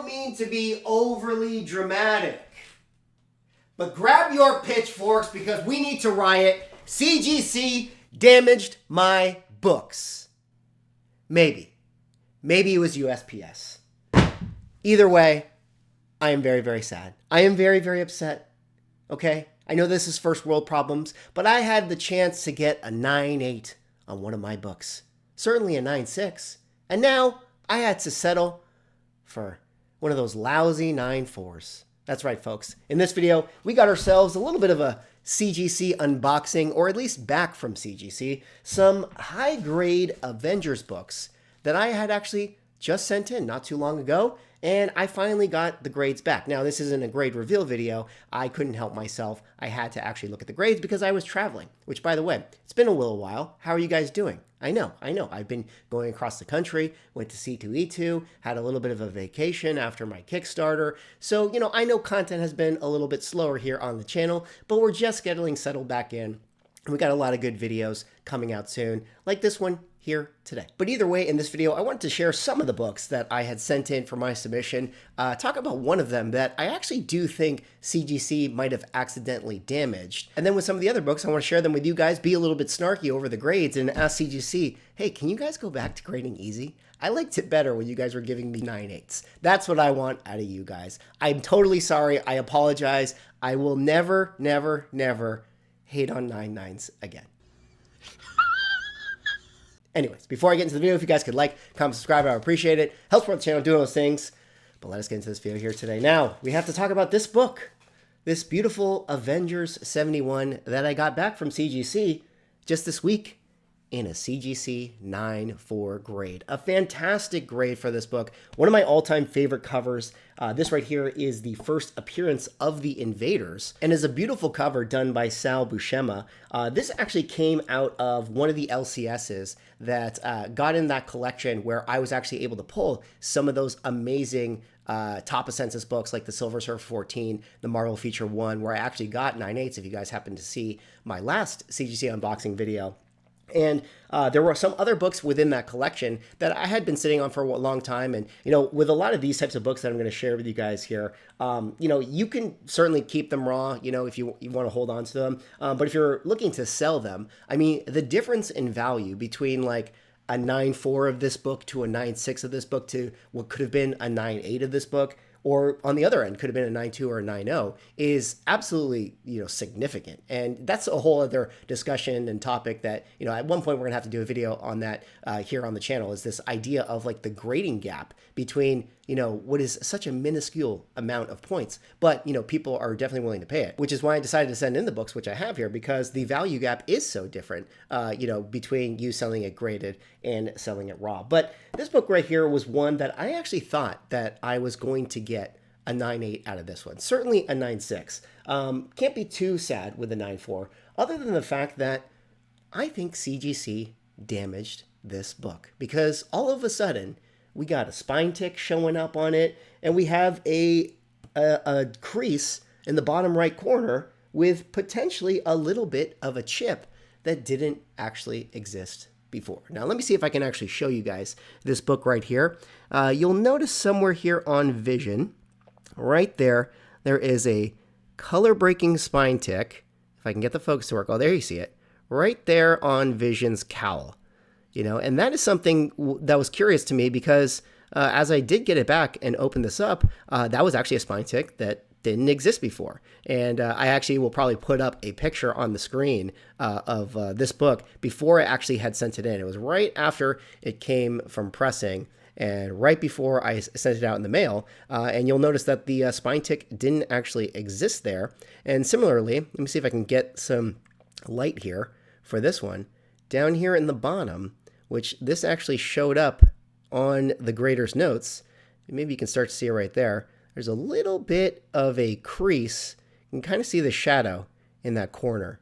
mean to be overly dramatic, but grab your pitchforks because we need to riot. CGC damaged my books. Maybe it was USPS. Either way, I am very, very sad. I am very, very upset. Okay? I know this is first world problems, but I had the chance to get a 9.8 on one of my books. Certainly a 9.6. And now I had to settle for one of those lousy 9.4s. That's right, folks. In this video, we got ourselves a little bit of a CGC unboxing, or at least back from CGC, some high-grade Avengers books that I had actually just sent in not too long ago, and I finally got the grades back. Now, this isn't a grade reveal video. I couldn't help myself. I had to actually look at the grades because I was traveling, which, by the way, it's been a little while. How are you guys doing? I know. I've been going across the country, went to C2E2, had a little bit of a vacation after my Kickstarter. So, I know content has been a little bit slower here on the channel, but we're just getting settled back in. And we got a lot of good videos coming out soon, like this one here today. But either way, in this video, I wanted to share some of the books that I had sent in for my submission, talk about one of them that I actually do think CGC might have accidentally damaged. And then with some of the other books, I want to share them with you guys, be a little bit snarky over the grades, and ask CGC, hey, can you guys go back to grading easy? I liked it better when you guys were giving me 9.8s. That's what I want out of you guys. I'm totally sorry. I apologize. I will never, never, never hate on 9.9s again. Anyways, before I get into the video, if you guys could like, comment, subscribe, I would appreciate it. Helps support the channel, doing those things. But let us get into this video here today. Now, we have to talk about this book. This beautiful Avengers 71 that I got back from CGC just this week in a CGC 9.4 grade. A fantastic grade for this book. One of my all-time favorite covers. This right here is the first appearance of the Invaders and is a beautiful cover done by Sal Buscema. This actually came out of one of the LCSs that got in that collection where I was actually able to pull some of those amazing top of census books like the Silver Surfer 14, the Marvel Feature 1, where I actually got 9.8s if you guys happen to see my last CGC unboxing video. And there were some other books within that collection that I had been sitting on for a long time. And, with a lot of these types of books that I'm going to share with you guys here, you can certainly keep them raw, if you want to hold on to them. But if you're looking to sell them, I mean, the difference in value between like a 9.4 of this book to a 9.6 of this book to what could have been a 9.8 of this book, or on the other end, could have been a 9.2 or a 9.0, is absolutely, significant. And that's a whole other discussion and topic that, at one point we're going to have to do a video on that here on the channel, is this idea of like the grading gap between, what is such a minuscule amount of points, but, people are definitely willing to pay it, which is why I decided to send in the books, which I have here, because the value gap is so different, between you selling it graded and selling it raw. But this book right here was one that I actually thought that I was going to get a 9.8 out of this one. Certainly a 9.6. Can't be too sad with a 9.4, other than the fact that I think CGC damaged this book, because all of a sudden we got a spine tick showing up on it, and we have a crease in the bottom right corner with potentially a little bit of a chip that didn't actually exist before. Now, let me see if I can actually show you guys this book right here. You'll notice somewhere here on Vision, right there, there is a color-breaking spine tick. If I can get the focus to work, oh, there you see it. Right there on Vision's cowl. And that is something that was curious to me because as I did get it back and open this up, that was actually a spine tick that didn't exist before. And I actually will probably put up a picture on the screen of this book before I actually had sent it in. It was right after it came from pressing and right before I sent it out in the mail. And you'll notice that the spine tick didn't actually exist there. And similarly, let me see if I can get some light here for this one. Down here in the bottom, which this actually showed up on the grader's notes. Maybe you can start to see it right there. There's a little bit of a crease. You can kind of see the shadow in that corner.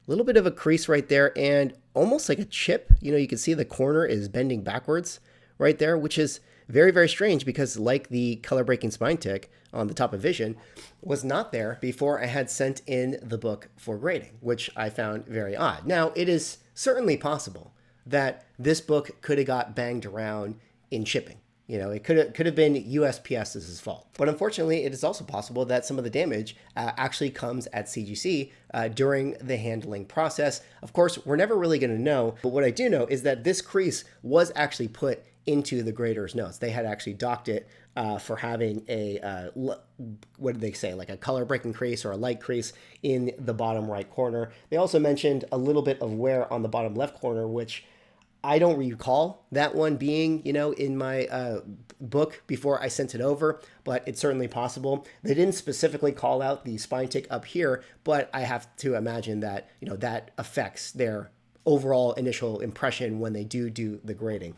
A little bit of a crease right there and almost like a chip. You can see the corner is bending backwards right there, which is very, very strange because like the color breaking spine tick on the top of Vision was not there before I had sent in the book for grading, which I found very odd. Now, it is certainly possible that this book could have got banged around in shipping. You know, it could have been USPS's fault. But unfortunately, it is also possible that some of the damage actually comes at CGC during the handling process. Of course, we're never really going to know. But what I do know is that this crease was actually put into the grader's notes. They had actually docked it for having a, what did they say, like a color breaking crease or a light crease in the bottom right corner. They also mentioned a little bit of wear on the bottom left corner, which I don't recall that one being, you know, in my book before I sent it over, but it's certainly possible. They didn't specifically call out the spine tick up here, but I have to imagine that, you know, that affects their overall initial impression when they do the grading.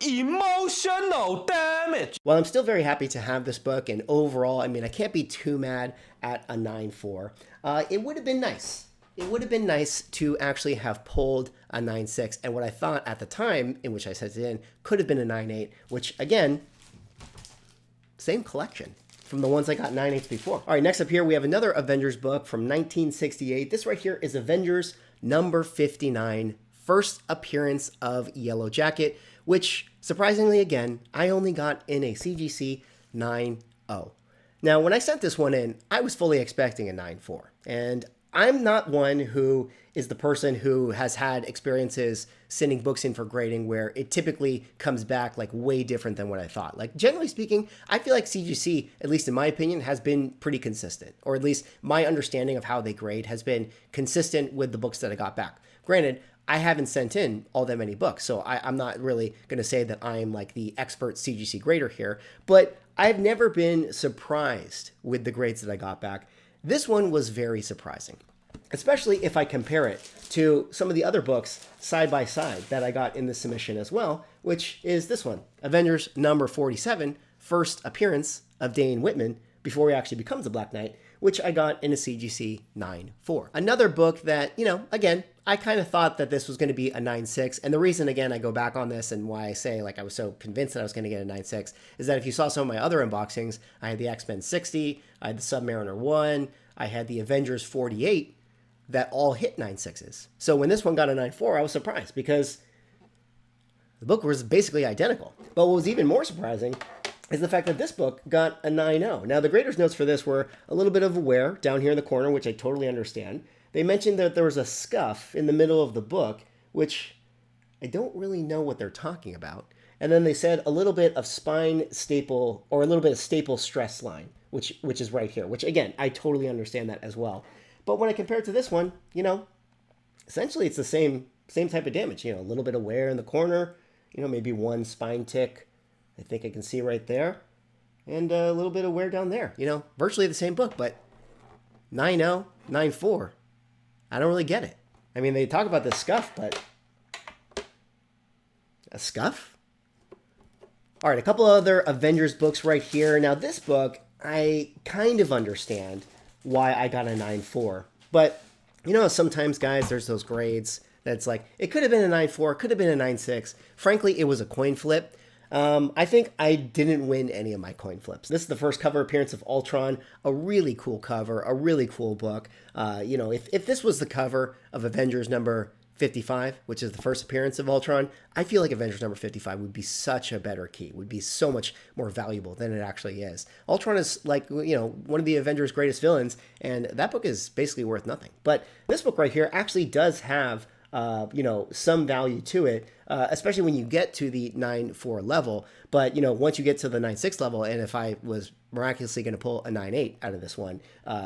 Emotional damage. Well, I'm still very happy to have this book, and overall, I mean, I can't be too mad at a 9.4. It would have been nice. It would have been nice to actually have pulled a 9.6, and what I thought at the time in which I sent it in could have been a 9.8, which again, same collection from the ones I got 9.8s before. All right, next up here, we have another Avengers book from 1968. This right here is Avengers number 59, first appearance of Yellow Jacket, which surprisingly, again, I only got in a CGC 9.0. Now, when I sent this one in, I was fully expecting a 9.4, and I'm not one who is the person who has had experiences sending books in for grading where it typically comes back like way different than what I thought. Like, generally speaking, I feel like CGC, at least in my opinion, has been pretty consistent, or at least my understanding of how they grade has been consistent with the books that I got back. Granted, I haven't sent in all that many books, so I'm not really going to say that I'm like the expert CGC grader here, but I've never been surprised with the grades that I got back. This one was very surprising, especially if I compare it to some of the other books side by side that I got in the submission as well, which is this one, Avengers number 47, first appearance of Dane Whitman before he actually becomes a Black Knight, which I got in a CGC 9.4. Another book that, you know, again, I kind of thought that this was going to be a 9.6. And the reason, again, I go back on this and why I say like I was so convinced that I was going to get a 9.6 is that if you saw some of my other unboxings, I had the X-Men 60, I had the Submariner 1, I had the Avengers 48 that all hit 9.6s. So when this one got a 9.4, I was surprised because the book was basically identical. But what was even more surprising is the fact that this book got a 9.0. Now, the grader's notes for this were a little bit of a wear down here in the corner, which I totally understand. They mentioned that there was a scuff in the middle of the book, which I don't really know what they're talking about. And then they said a little bit of spine staple, or a little bit of staple stress line, which is right here, which again, I totally understand that as well. But when I compare it to this one, you know, essentially it's the same type of damage, you know, a little bit of wear in the corner, you know, maybe one spine tick, I think I can see right there, and a little bit of wear down there, you know, virtually the same book, but 9.0, 9.4, I don't really get it. I mean, they talk about the scuff, but a scuff? All right, a couple other Avengers books right here. Now, this book, I kind of understand why I got a 9.4. But, you know, sometimes, guys, there's those grades that's like, it could have been a 9.4, it could have been a 9.6. Frankly, it was a coin flip. I think I didn't win any of my coin flips. This is the first cover appearance of Ultron, a really cool cover, a really cool book. You know, if this was the cover of Avengers number 55, which is the first appearance of Ultron, I feel like Avengers number 55 would be such a better key, would be so much more valuable than it actually is. Ultron is like, you know, one of the Avengers' greatest villains, and that book is basically worth nothing. But this book right here actually does have you know, some value to it, especially when you get to the 9.4 level. But, you know, once you get to the 9.6 level, and if I was miraculously going to pull a 9.8 out of this one,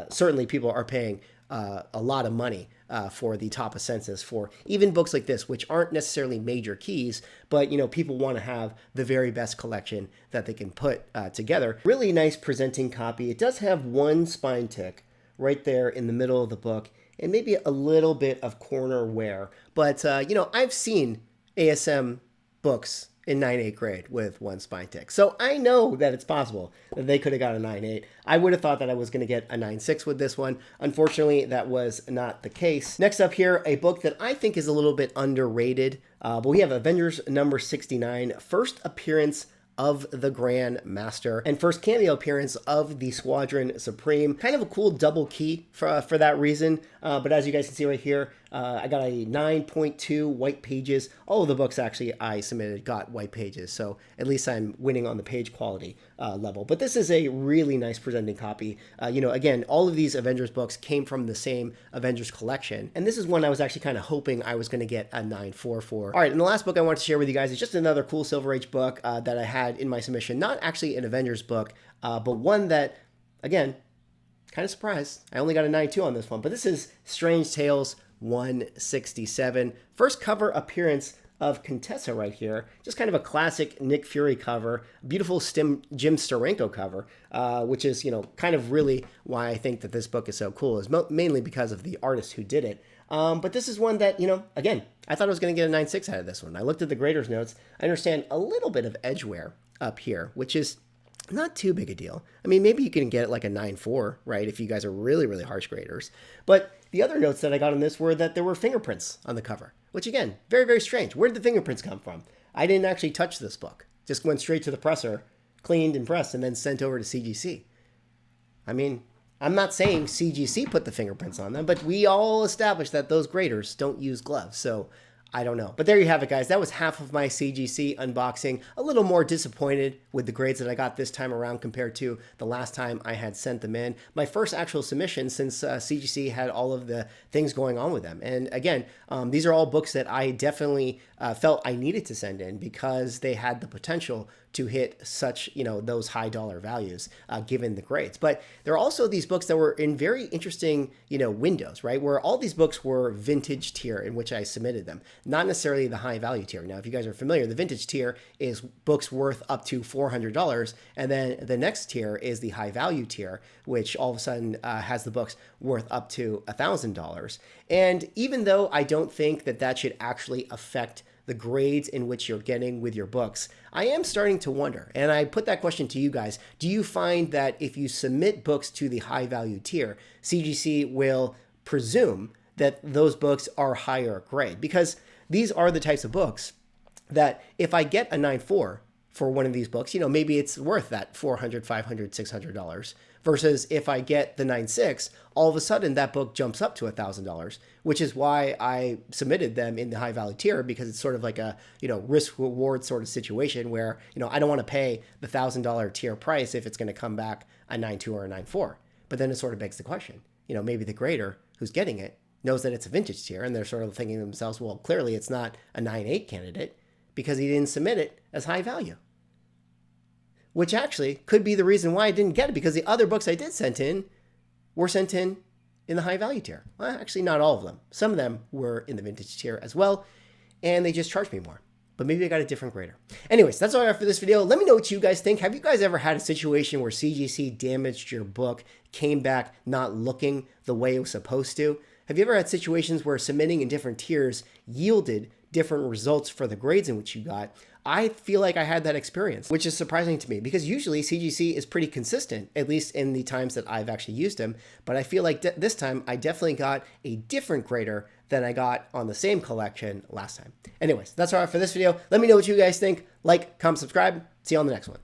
certainly people are paying a lot of money for the top of census for even books like this, which aren't necessarily major keys, but, you know, people want to have the very best collection that they can put together. Really nice presenting copy. It does have one spine tick right there in the middle of the book, and maybe a little bit of corner wear. But, you know, I've seen ASM books in 9.8 grade with one spine tick. So I know that it's possible that they could have got a 9.8. I would have thought that I was going to get a 9.6 with this one. Unfortunately, that was not the case. Next up here, a book that I think is a little bit underrated. But we have Avengers number 69, first appearance of the Grand Master, and first cameo appearance of the Squadron Supreme. Kind of a cool double key for that reason, but as you guys can see right here, I got a 9.2 white pages. All of the books actually I submitted got white pages, so at least I'm winning on the page quality level. But this is a really nice presenting copy. Again, all of these Avengers books came from the same Avengers collection, and this is one I was actually kind of hoping I was going to get a 9.4 for. All right, and the last book I wanted to share with you guys is just another cool Silver Age book that I had in my submission. Not actually an Avengers book, but one that, again, kind of surprised. I only got a 9.2 on this one, but this is Strange Tales 167. First cover appearance of Contessa right here. Just kind of a classic Nick Fury cover. Beautiful Jim Steranko cover, which is, kind of really why I think that this book is so cool, is mainly because of the artist who did it. But this is one that, again, I thought I was going to get a 9.6 out of this one. I looked at the grader's notes. I understand a little bit of edge wear up here, which is not too big a deal. I mean, maybe you can get like a 9.4, right, if you guys are really, really harsh graders. But the other notes that I got on this were that there were fingerprints on the cover, which, again, very, very strange. Where did the fingerprints come from? I didn't actually touch this book. Just went straight to the presser, cleaned and pressed, and then sent over to CGC. I mean, I'm not saying CGC put the fingerprints on them, but we all established that those graders don't use gloves, so I don't know. But there you have it, guys. That was half of my CGC unboxing. A little more disappointed with the grades that I got this time around compared to the last time I had sent them in. My first actual submission since CGC had all of the things going on with them. And again, these are all books that I definitely felt I needed to send in because they had the potential to hit such, those high dollar values given the grades. But there are also these books that were in very interesting, windows, right? Where all these books were vintage tier in which I submitted them, not necessarily the high value tier. Now, if you guys are familiar, the vintage tier is books worth up to $400. And then the next tier is the high value tier, which all of a sudden has the books worth up to $1,000. And even though I don't think that that should actually affect the grades in which you're getting with your books, I am starting to wonder, and I put that question to you guys, do you find that if you submit books to the high value tier, CGC will presume that those books are higher grade? Because these are the types of books that if I get a 9.4 for one of these books, maybe it's worth that $400, $500, $600. Versus if I get the 9.6, all of a sudden that book jumps up to $1,000, which is why I submitted them in the high value tier, because it's sort of like a, risk reward sort of situation where, I don't want to pay the $1,000 tier price if it's going to come back a 9.2 or a 9.4. But then it sort of begs the question, maybe the grader who's getting it knows that it's a vintage tier and they're sort of thinking to themselves, well, clearly it's not a 9.8 candidate because he didn't submit it as high value. Which actually could be the reason why I didn't get it, because the other books I did send in were sent in the high value tier. Well, actually, not all of them. Some of them were in the vintage tier as well, and they just charged me more. But maybe I got a different grader. Anyways, that's all I have for this video. Let me know what you guys think. Have you guys ever had a situation where CGC damaged your book, came back not looking the way it was supposed to? Have you ever had situations where submitting in different tiers yielded different results for the grades in which you got? I feel like I had that experience, which is surprising to me because usually CGC is pretty consistent, at least in the times that I've actually used them. But I feel like this time I definitely got a different grader than I got on the same collection last time. Anyways, that's all right for this video. Let me know what you guys think. Like, comment, subscribe. See you on the next one.